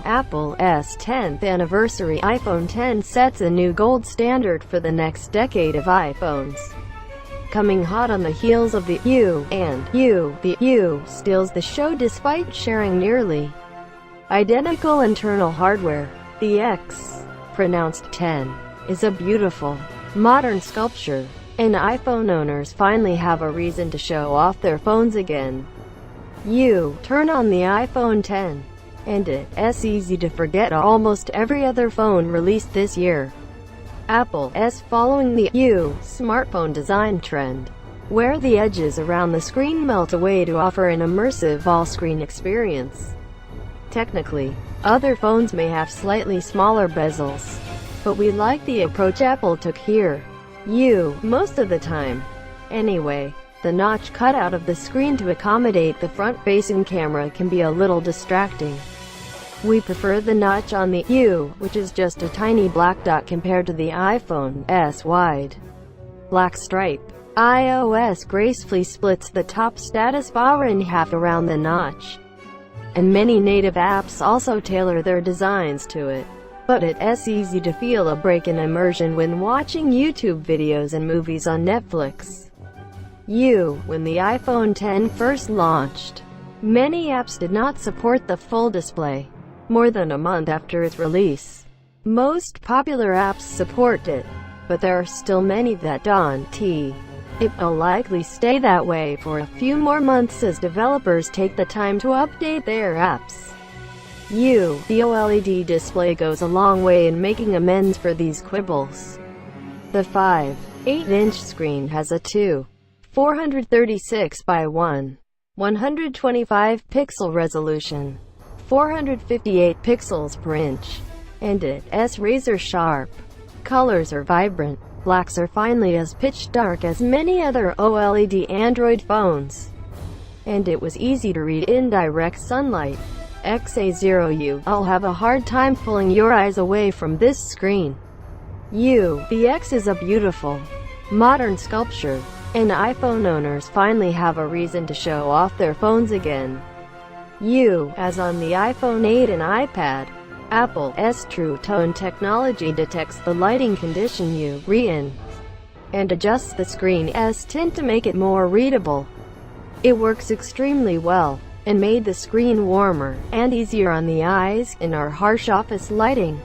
Apple's 10th anniversary iPhone X sets a new gold standard for the next decade of iPhones. Coming hot on the heels of the the U steals the show despite sharing nearly identical internal hardware. The X, pronounced 10, is a beautiful, modern sculpture, and iPhone owners finally have a reason to show off their phones again. Turn on the iPhone X, and it's easy to forget almost every other phone released this year. Apple is following the smartphone design trend, where the edges around the screen melt away to offer an immersive all-screen experience. Technically, other phones may have slightly smaller bezels, but we like the approach Apple took here. Most of the time. Anyway, the notch cut out of the screen to accommodate the front-facing camera can be a little distracting. We prefer the notch on the which is just a tiny black dot compared to the iPhone's wide black stripe. iOS gracefully splits the top status bar in half around the notch, and many native apps also tailor their designs to it. But it's easy to feel a break in immersion when watching YouTube videos and movies on Netflix. When the iPhone X first launched, many apps did not support the full display. More than a month after its release, most popular apps support it, but there are still many that don't. It will likely stay that way for a few more months as developers take the time to update their apps. The OLED display goes a long way in making amends for these quibbles. The 5.8-inch screen has a 436 by 125 pixel resolution, 458 pixels per inch, and it's razor sharp. Colors are vibrant. Blacks are finally as pitch dark as many other OLED Android phones, and it was easy to read in direct sunlight. I'll have a hard time pulling your eyes away from this screen. The X is a beautiful, modern sculpture, and iPhone owners finally have a reason to show off their phones again. As on the iPhone 8 and iPad, Apple's True Tone technology detects the lighting condition you're in, and adjusts the screen's tint to make it more readable. It works extremely well, and made the screen warmer and easier on the eyes in our harsh office lighting.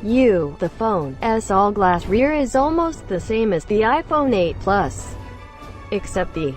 The phone's all-glass rear is almost the same as the iPhone 8 Plus, except the